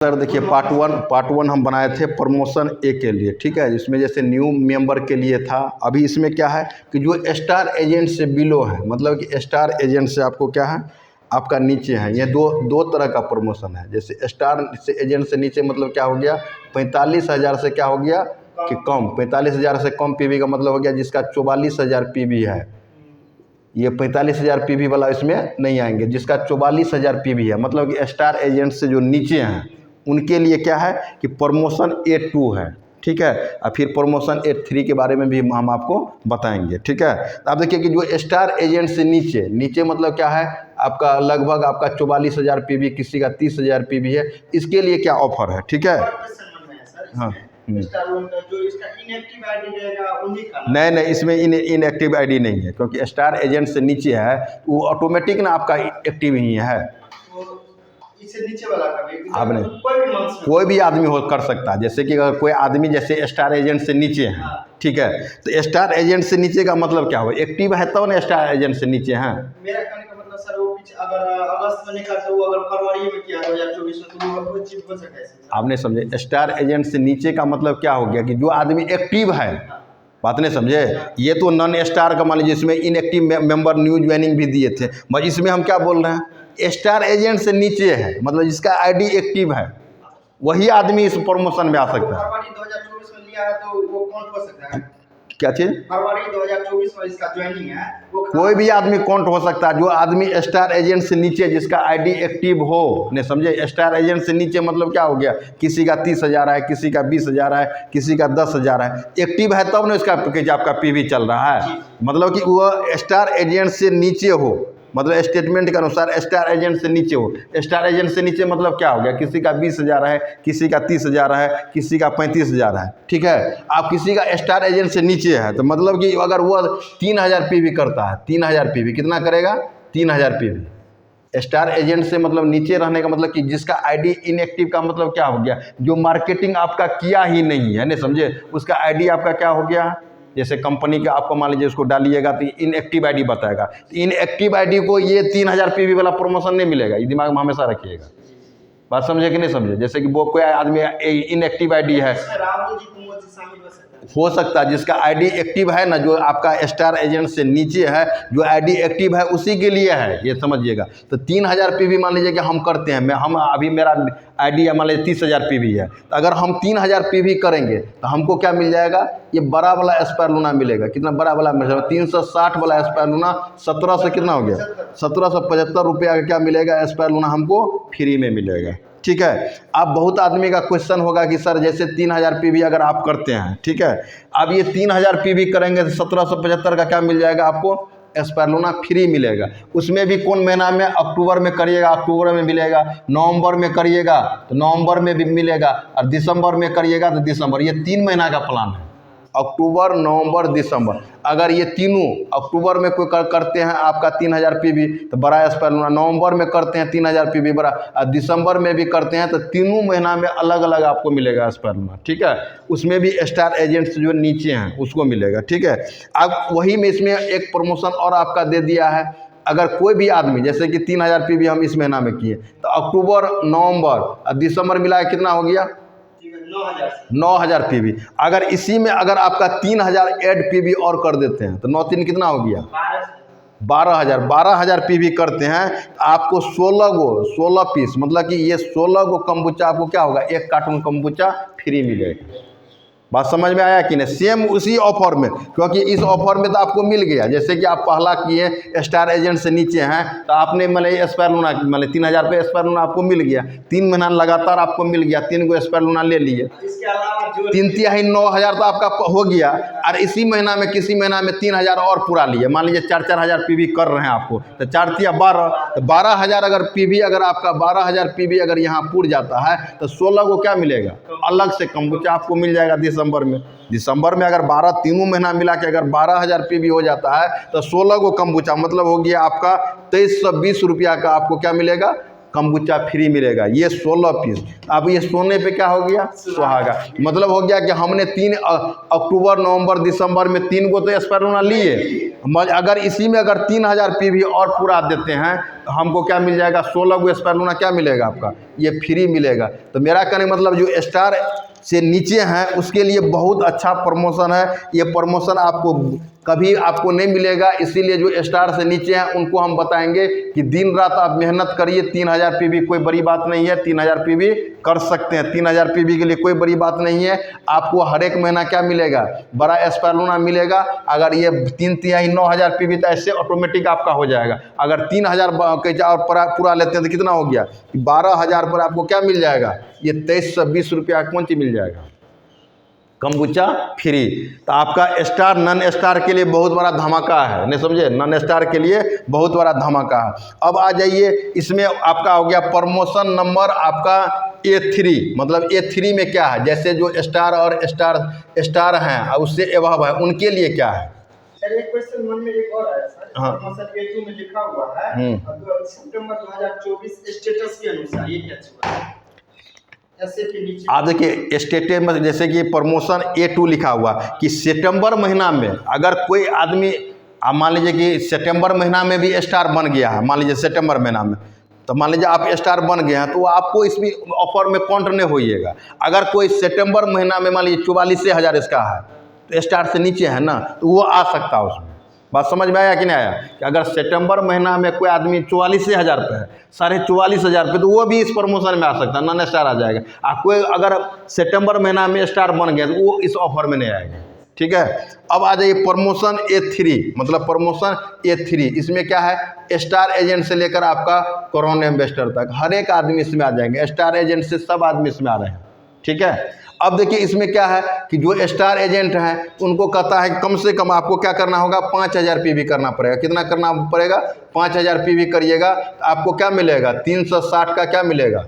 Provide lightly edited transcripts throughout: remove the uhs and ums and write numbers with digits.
Sir देखिए part one हम बनाए थे प्रमोशन ए के लिए, ठीक है। इसमें जैसे न्यू मेंबर के लिए था। अभी इसमें क्या है कि जो स्टार एजेंट से बिलो है, मतलब कि स्टार एजेंट से आपको क्या है, आपका नीचे है, ये दो तरह का प्रमोशन है। जैसे स्टार से एजेंट से नीचे मतलब क्या हो गया, 45,000 से क्या हो गया कि कम, 45,000 से कम पीवी का मतलब हो गया जिसका 44,000 पीवी है। ये 45,000 पीवी वाला इसमें नहीं आएंगे। जिसका 44,000 पीवी है मतलब कि स्टार एजेंट से जो नीचे हैं उनके लिए क्या है कि प्रमोशन A2 है, ठीक है। और फिर प्रमोशन A3 के बारे में भी हम आपको बताएंगे, ठीक है। तो आप देखिए कि जो स्टार एजेंट से नीचे मतलब क्या है, आपका लगभग आपका 44,000 पीवी, किसी का 30,000 पीवी है। इसके लिए क्या ऑफर है, ठीक है। हाँ जो इसका इनएक्टिव आईडी रहेगा उन्हीं का नहीं, इसमें इनएक्टिव आईडी नहीं है, क्योंकि स्टार एजेंट से नीचे है वो ऑटोमेटिक ना आपका एक्टिव ही है। इससे नीचे वाला का भी आपने कोई भी आदमी हो कर सकता है। जैसे कि अगर कोई आदमी जैसे स्टार एजेंट से नीचे है, ठीक है, तो स्टार एजेंट से नीचे का मतलब क्या हो, एक्टिव है तब ना स्टार एजेंट से नीचे हैं। मेरा कहने का मतलब सर वो पीछे अगर अगस्त में निकाल तो वो अगर फरवरी में किया 2024 में तो वो चीज हो सकता है। आपने समझे, स्टार एजेंट से नीचे का मतलब क्या हो गया कि जो आदमी एक्टिव है, बात नहीं समझे। ये तो नॉन स्टार का मान लीजिए, इसमें इनएक्टिव मेंबर न्यू ज्वाइनिंग भी दिए थे, बस इसमें हम क्या बोल रहे हैं, स्टार एजेंट से नीचे है मतलब जिसका आईडी एक्टिव है वही आदमी इस प्रमोशन में आ सकता है। फरवरी 2024 में लिया है तो वो कौन हो सकता है, क्या चीज, फरवरी 2024 में इसका ज्वाइनिंग है वो कोई भी आदमी काउंट हो सकता है। जो आदमी स्टार एजेंट से नीचे जिसका आईडी एक्टिव हो, नहीं समझे। स्टार एजेंट से नीचे मतलब क्या हो गया, किसी का 30,000 है, किसी का 20,000 है, किसी का 10,000 है, एक्टिव है तब ना इसका पैकेज आपका पीवी चल रहा है। मतलब कि वह स्टार एजेंट से नीचे हो, मतलब स्टेटमेंट के अनुसार स्टार एजेंट से नीचे हो। स्टार एजेंट से नीचे मतलब क्या हो गया, किसी का 20,000 है, किसी का 30,000 है, किसी का 35,000 है, ठीक है। आप किसी का स्टार एजेंट से नीचे है तो मतलब कि अगर वह 3,000 पीवी करता है, 3,000 पीवी कितना करेगा, 3,000 पीवी। स्टार एजेंट से मतलब नीचे रहने का मतलब कि जिसका आईडी इनएक्टिव का मतलब क्या हो गया, जो मार्केटिंग आपका किया ही नहीं है, नहीं समझे, उसका आईडी आपका क्या हो गया। जैसे कंपनी का आपको मान लीजिए उसको डालिएगा तो इनएक्टिव आईडी बताएगा, तो इनएक्टिव आईडी को ये 3,000 पीवी वाला प्रमोशन नहीं मिलेगा। ये दिमाग में हमेशा रखिएगा, बात समझे कि नहीं समझे। जैसे कि वो कोई आदमी इनएक्टिव आईडी है, हो सकता है जिसका आईडी एक्टिव है ना, जो आपका स्टार एजेंट से नीचे है, जो आईडी एक्टिव है उसी के लिए है, ये समझिएगा। तो 3,000 पीवी मान लीजिए कि हम करते हैं, हम अभी मेरा आईडी मान लीजिए 30,000 पीवी है, तो अगर हम 3,000 पीवी करेंगे तो हमको क्या मिल जाएगा, ये बड़ा वाला एस्पायर लूना मिलेगा। कितना बड़ा वाला मिल जाएगा, 360 वाला एस्पायर लूना 17 से कितना हो गया, 1775 रुपया का क्या मिलेगा, एस्पायर लूना हमको फ्री में मिलेगा, ठीक है। अब बहुत आदमी का क्वेश्चन होगा कि सर जैसे 3,000 पीवी अगर आप करते हैं, ठीक है, अब ये 3,000 पीवी करेंगे तो 1775 का क्या मिल जाएगा आपको, एस्पायर लूना फ्री मिलेगा। उसमें भी कौन महीना में, अक्टूबर में करिएगा अक्टूबर में मिलेगा, नवंबर में करिएगा तो नवंबर में भी मिलेगा, और दिसंबर में करिएगा तो दिसंबर। ये 3 महीना का प्लान है, अक्टूबर नवंबर दिसंबर। अगर ये तीनों अक्टूबर में कोई करते हैं आपका 3,000 पीवी तो बड़ा एस्पायर लूना, नवंबर में करते हैं 3,000 पीवी बड़ा, और दिसंबर में भी करते हैं तो तीनों महीना में अलग अलग आपको मिलेगा एस्पायर लूना, ठीक है। उसमें भी स्टार एजेंट्स जो नीचे हैं उसको मिलेगा, ठीक है। अब वही में इसमें एक प्रमोशन और आपका दे दिया है। अगर कोई भी आदमी जैसे कि 3,000 पीवी हम इस महीना में किए तो अक्टूबर नवंबर और दिसंबर मिला कितना हो गया, 9,000 पीवी। अगर इसी में अगर आपका 3,000 ऐड पीवी और कर देते हैं तो 9×3 कितना हो गया, 12,000 पीवी करते हैं तो आपको 16 पीस, मतलब कि ये 16 कम्बुचा आपको क्या होगा, 1 कार्टून कम्बुचा फ्री मिलेगा। बात समझ में आया कि नहीं। सेम उसी ऑफर में, क्योंकि इस ऑफर में तो आपको मिल गया। जैसे कि आप पहला किए स्टार एजेंट से नीचे हैं तो आपने मतलब एस्पायर लूना मतलब 3,000 पे एस्पायर लूना आपको मिल गया, 3 महीना लगातार आपको मिल गया, 3 गो एस्पायर लूना ले लिए, 3 9,000 तो आपका हो गया। और इसी महीना में किसी महीना में 3,000 और पूरा लिए, मान लीजिए 4,000 पीवी कर रहे हैं आपको, तो 4 × 12 तो 12,000 अगर पीवी, अगर आपका 12,000 पीवी अगर यहाँ पूर जाता है तो 16 को क्या मिलेगा, अलग से कम्बुचा आपको मिल जाएगा। दिसंबर में अगर 12 तीनों महीना मिला के अगर 12,000 पीवी हो जाता है तो 16 को कम्बुचा मतलब हो गया आपका 2320 रुपया का आपको क्या मिलेगा, कम्बुचा फ्री मिलेगा। ये 16 पीस। अब ये सोने पे क्या हो गया, सुहागा। मतलब हो गया कि हमने 3 अक्टूबर नवंबर दिसंबर में 3 को तो एस्पायर लूना लिए, अगर इसी में अगर 3,000 पीवी और पूरा देते हैं हमको क्या मिल जाएगा, 16 गो स्पायरुलिना क्या मिलेगा आपका, ये फ्री मिलेगा। तो मेरा कहने का मतलब जो स्टार से नीचे हैं उसके लिए बहुत अच्छा प्रमोशन है। ये प्रमोशन आपको कभी आपको नहीं मिलेगा, इसीलिए जो स्टार से नीचे हैं उनको हम बताएंगे कि दिन रात आप मेहनत करिए। 3000 पीवी कोई बड़ी बात नहीं है, 3000 पीवी कर सकते हैं। 3000 पीवी के लिए कोई बड़ी बात नहीं है। आपको हर एक महीना क्या मिलेगा, बड़ा स्पायरुलिना मिलेगा। अगर ये 3 तिहाई 9000 पीवी तो ऐसे ऑटोमेटिक आपका हो जाएगा। अगर 3000 और पूरा लेते हैं तो कितना हो गया, 12000 पर आपको क्या मिल जाएगा, ये 2320 रुपया कौन चीज मिल जाएगा, कम्बुचा फ्री। तो आपका स्टार नॉन स्टार के लिए बहुत बड़ा धमाका है, नहीं समझे, नॉन स्टार के लिए बहुत बड़ा धमाका है। अब आ जाइए, इसमें आपका हो गया प्रमोशन नंबर आपका A3। मतलब A3 में क्या है, जैसे जो स्टार और स्टार हैं और उससे एबव है उनके लिए क्या है। सर एक क्वेश्चन मन में एक और आया सर, हाँ। प्रमोशन A2 में लिखा हुआ है सितंबर 2024 स्टेटस के अनुसार, ये क्या चीज है ऐसे के नीचे आप देखिए स्टेटस में जैसे कि प्रमोशन A2 लिखा हुआ कि सितंबर महीना में अगर कोई आदमी, आप मान लीजिए कि सितंबर महीना में भी स्टार बन गया है, मान लीजिए सितंबर महीना में, तो मान लीजिए आप स्टार बन गए हैं तो आपको इसमें ऑफर में काउंट नहीं होइएगा। अगर कोई सितंबर महीना में मान लीजिए 44,000 इसका है तो स्टार से नीचे है ना, तो वो आ सकता है उसमें। बात समझ में आया कि नहीं आया, कि अगर सितंबर महीना में कोई आदमी 44,000 पे है, 44,500 पे, तो वो भी इस प्रमोशन में आ सकता है, नॉन स्टार आ जाएगा। कोई अगर सितंबर महीना में स्टार बन गया तो वो इस ऑफर में नहीं आएगा। ठीक है। अब आ जाइए प्रमोशन A3। मतलब प्रमोशन A3 इसमें क्या है, स्टार एजेंट से लेकर आपका करोड़ इन्वेस्टर तक हर एक आदमी इसमें आ जाएंगे। स्टार एजेंट से सब आदमी इसमें आ रहे हैं। ठीक है। अब देखिए इसमें क्या है कि जो स्टार एजेंट हैं उनको कहता है कि कम से कम आपको क्या करना होगा, 5000 पीवी करना पड़ेगा। कितना करना पड़ेगा, 5000 पीवी करिएगा तो आपको क्या मिलेगा, 360 का क्या मिलेगा,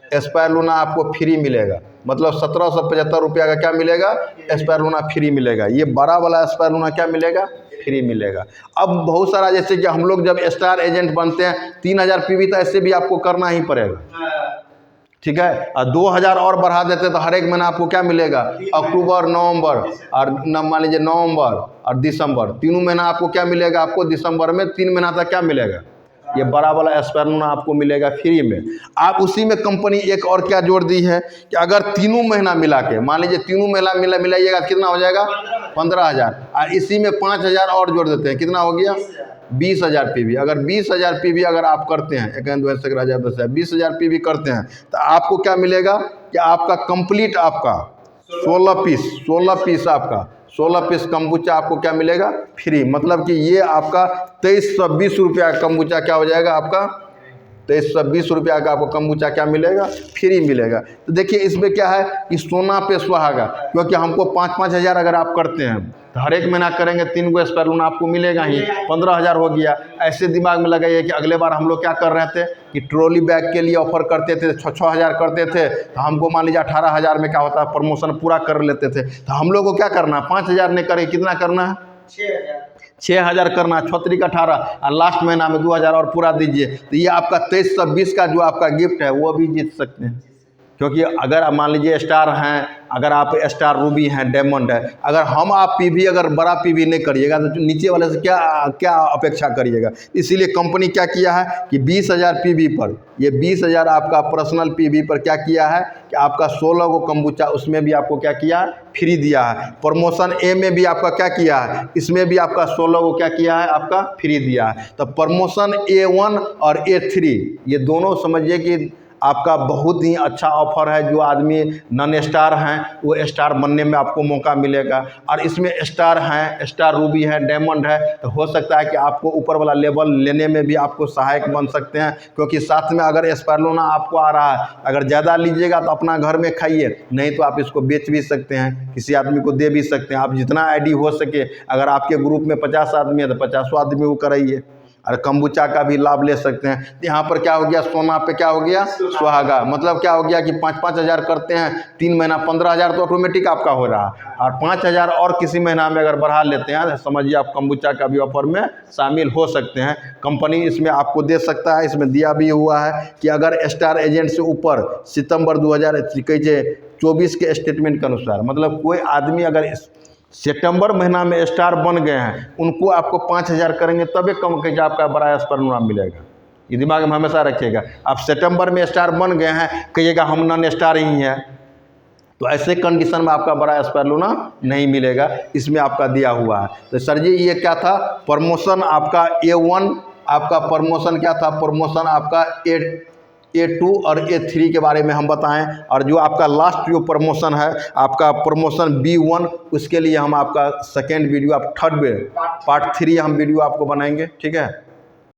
स्पायरुलिना आपको फ्री मिलेगा। मतलब 1775 रुपया का क्या मिलेगा, स्पायरुलिना फ्री मिलेगा। ये बड़ा वाला स्पायरुलिना क्या मिलेगा, फ्री मिलेगा। अब बहुत सारा जैसे कि हम लोग जब स्टार एजेंट बनते हैं 3000 पीवी तो ऐसे भी आपको करना ही पड़ेगा। ठीक है। और 2000 और बढ़ा देते तो हर एक महीना आपको क्या मिलेगा, अक्टूबर, नवंबर और मान लीजिए नवंबर और दिसंबर, तीनों महीना आपको क्या मिलेगा, आपको दिसंबर में 3 महीना तक क्या मिलेगा, ये बड़ा वाला स्पायरुलिना आपको मिलेगा फ्री में। आप उसी में कंपनी एक और क्या जोड़ दी है कि अगर तीनों महीना मिला के, मान लीजिए तीनों महीना मिलाइएगा कितना हो जाएगा, 15,000, और इसी में 5,000 और जोड़ देते हैं, कितना हो गया, 20,000 पीवी। अगर 20,000 पीवी अगर आप करते हैं, 20,000 पीवी करते हैं तो आपको क्या मिलेगा कि आपका कंप्लीट आपका 16 पीस आपका 16 पीस कम्बुचा आपको क्या मिलेगा, फ्री। मतलब कि ये आपका 2320 रुपया कम्बुचा क्या हो जाएगा, आपका 2320 रुपया का आपको कम्बुचा क्या मिलेगा, फ्री मिलेगा। तो देखिए इसमें क्या है कि सोना पे सुहागा, क्योंकि हमको 5-5 हज़ार अगर आप करते हैं तो हर एक महीना करेंगे 3 गो स्पायरुलिना आपको मिलेगा ही, 15,000 हो गया। ऐसे दिमाग में लगाइए कि अगले बार हम लोग क्या कर रहे थे कि ट्रॉली बैग के लिए ऑफर करते थे, 6-6 हज़ार करते थे, तो हमको मान लीजिए 18,000 में क्या होता है, प्रमोशन पूरा कर लेते थे। तो हम लोग को क्या करना है, 5,000 नहीं करें, कितना करना है, 6,000 करना, 18 और लास्ट महीना में 2,000 और पूरा दीजिए। तो ये आपका 2320 का जो आपका गिफ्ट है वो भी जीत सकते हैं। क्योंकि अगर मान लीजिए स्टार हैं, अगर आप स्टार रूबी हैं, डायमंड है, अगर हम आप पीवी अगर बड़ा पीवी नहीं करिएगा तो नीचे वाले से क्या अपेक्षा करिएगा। इसीलिए कंपनी क्या किया है कि 20,000 पीवी पर, ये 20,000 आपका पर्सनल पीवी पर क्या किया है कि आपका 16 गो कम्बुचा उसमें भी आपको क्या किया है, फ्री दिया है। प्रमोशन ए में भी आपका क्या किया है, इसमें भी आपका 16 गो क्या किया है, आपका फ्री दिया है। तो प्रमोशन A1 और A3 ये दोनों समझिए कि आपका बहुत ही अच्छा ऑफर है। जो आदमी नॉन स्टार हैं वो स्टार बनने में आपको मौका मिलेगा, और इसमें स्टार हैं, स्टार रूबी है, डायमंड है, तो हो सकता है कि आपको ऊपर वाला लेवल लेने में भी आपको सहायक बन सकते हैं। क्योंकि साथ में अगर स्पायरुलिना आपको आ रहा है, अगर ज़्यादा लीजिएगा तो अपना घर में खाइए, नहीं तो आप इसको बेच भी सकते हैं, किसी आदमी को दे भी सकते हैं। आप जितना आईडी हो सके, अगर आपके ग्रुप में 50 आदमी है तो 50 आदमी को कराइए, और कम्बुचा का भी लाभ ले सकते हैं। यहाँ पर क्या हो गया, सोना पे क्या हो गया, सुहागा। मतलब क्या हो गया कि 5-5 हज़ार करते हैं 3 महीना, 15,000 तो ऑटोमेटिक आपका हो रहा है, और 5,000 और किसी महीना में अगर बढ़ा लेते हैं तो समझिए आप कम्बुचा का भी ऑफर में शामिल हो सकते हैं। कंपनी इसमें आपको दे सकता है, इसमें दिया भी हुआ है कि अगर स्टार एजेंट से ऊपर सितंबर 2024 के स्टेटमेंट के अनुसार, मतलब कोई आदमी अगर सितंबर महीना में स्टार बन गए हैं, उनको आपको 5,000 करेंगे तब एक कम के आपका बड़ा स्पायरुलिना मिलेगा। ये दिमाग में हमेशा रखिएगा। आप सितंबर में स्टार बन गए हैं, कहिएगा हम नॉन स्टार ही हैं, तो ऐसे कंडीशन में आपका बड़ा स्पेरुलिना नहीं मिलेगा। इसमें आपका दिया हुआ है। तो सर जी ये क्या था, प्रमोशन आपका A1, आपका प्रमोशन क्या था, प्रमोशन आपका A2 और A3 के बारे में हम बताएं। और जो आपका लास्ट जो प्रमोशन है आपका प्रमोशन B1, उसके लिए हम आपका सेकेंड वीडियो, आप थर्ड में पार्ट 3 हम वीडियो आपको बनाएंगे, ठीक है।